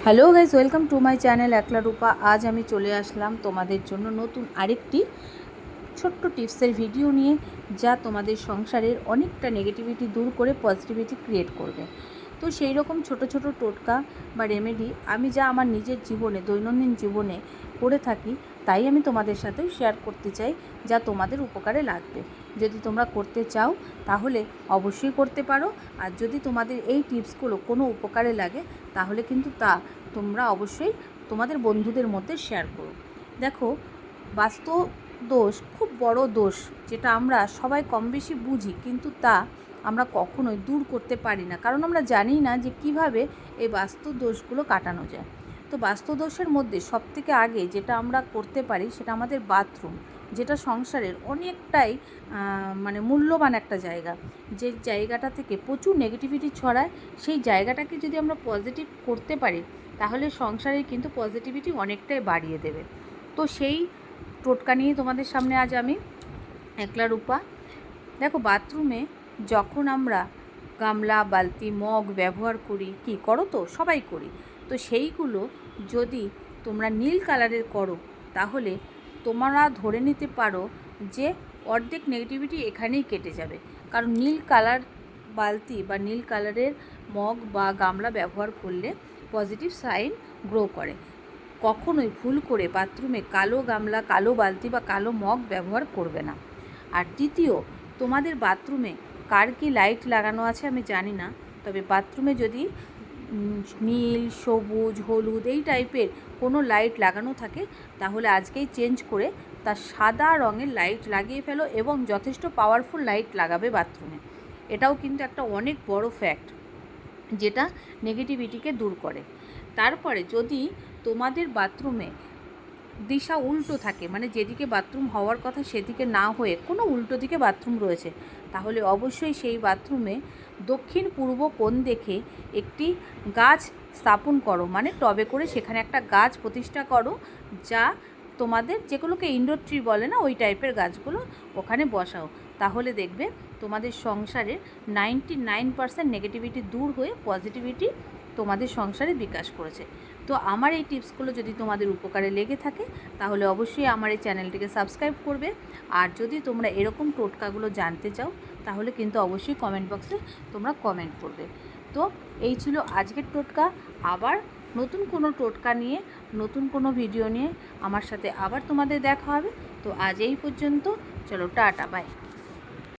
Hello guys, welcome to my channel একলা রূপা। আজ আমি চলে আসলাম তোমাদের জন্য নতুন আরেকটি ছোট্ট টিপসের ভিডিও নিয়ে, যা তোমাদের সংসারের অনেকটা নেগেটিভিটি দূর করে পজিটিভিটি ক্রিয়েট করবে। তো সেই রকম ছোট ছোট টোটকা বা রেমেডি আমি যা আমার নিজের জীবনে, দৈনন্দিন জীবনে করে থাকি, তাই আমি তোমাদের সাথেও শেয়ার করতে চাই, যা তোমাদের উপকারে লাগবে। যদি তোমরা করতে চাও তাহলে অবশ্যই করতে পারো, আর যদি তোমাদের এই টিপসগুলো কোনো উপকারে লাগে তাহলে কিন্তু তা তোমরা অবশ্যই তোমাদের বন্ধুদের মধ্যে শেয়ার করো। দেখো, বাস্তু দোষ খুব বড় দোষ, যেটা আমরা সবাই কম বেশি বুঝি, কিন্তু তা আমরা কখনোই দূর করতে পারি না, কারণ আমরা জানি না যে কিভাবে এই বাস্তু দোষগুলো কাটানো যায়। তো বাস্তু দোষের মধ্যে সবথেকে আগে যেটা আমরা করতে পারি সেটা আমাদের বাথরুম, যেটা সংসারের অনেকটাই মূল্যবান একটা জায়গা। যে জায়গাটা থেকে প্রচুর নেগেটিভিটি ছড়ায়, সেই জায়গাটাকে যদি আমরা পজিটিভ করতে পারি তাহলে সংসারে কিন্তু পজিটিভিটি অনেকটাই বাড়িয়ে দেবে। তো সেই টোটকা নিয়ে তোমাদের সামনে আজ আমি একলা রূপা। দেখো, বাথরুমে যখন আমরা গামলা, বালতি, মগ ব্যবহার করি, কি করো তো সবাই করি, তো সেইগুলো যদি তোমরা নীল কালারের করো তাহলে তোমরা ধরে নিতে পারো যে অর্ধেক নেগেটিভিটি এখানেই কেটে যাবে। কারণ নীল কালার বালতি বা নীল কালারের মগ বা গামলা ব্যবহার করলে পজিটিভ সাইন গ্রো করে। কখনোই ভুল করে বাথরুমে কালো গামলা, কালো বালতি বা কালো মগ ব্যবহার করবে না। আর দ্বিতীয়, তোমাদের বাথরুমে কার কি লাইট লাগানো আছে আমি জানি না, তবে বাথরুমে যদি নীল, সবুজ, হলুদ এই টাইপের কোনো লাইট লাগানো থাকে তাহলে আজকেই চেঞ্জ করে তার সাদা রঙের লাইট লাগিয়ে ফেলো, এবং যথেষ্ট পাওয়ারফুল লাইট লাগাবে বাথরুমে। এটাও কিন্তু একটা অনেক বড় ফ্যাক্ট, যেটা নেগেটিভিটিকে দূর করে। তারপরে যদি তোমাদের বাথরুমে দিশা উল্টো থাকে, মানে যেদিকে বাথরুম হওয়ার কথা সেদিকে না হয়ে কোনো উল্টো দিকে বাথরুম রয়েছে, তাহলে অবশ্যই সেই বাথরুমে দক্ষিণ পূর্ব কোণ দেখে একটি গাছ স্থাপন করো, মানে টবে করে সেখানে একটা গাছ প্রতিষ্ঠা করো, যা তোমাদের যেগুলোকে ইনডোর ট্রি বলে না, ওই টাইপের গাছগুলো ওখানে বসাও। তাহলে দেখবে তোমাদের সংসারের 99% নেগেটিভিটি দূর হয়ে পজিটিভিটি তোমাদের সংসারে বিকাশ করেছে। তো আমার এই টিপসগুলো যদি তোমাদের উপকারে লেগে থাকে তাহলে অবশ্যই আমার এই চ্যানেলটিকে সাবস্ক্রাইব করবে। আর যদি তোমরা এরকম টোটকাগুলো জানতে চাও তাহলে কিন্তু অবশ্যই কমেন্ট বক্সে তোমরা কমেন্ট করবে। তো এই ছিল আজকের টোটকা। আবার নতুন কোনো টোটকা নিয়ে, নতুন কোনো ভিডিও নিয়ে আমার সাথে আবার তোমাদের দেখা হবে। তো আজ এই পর্যন্ত, চলো টাটা, বাই।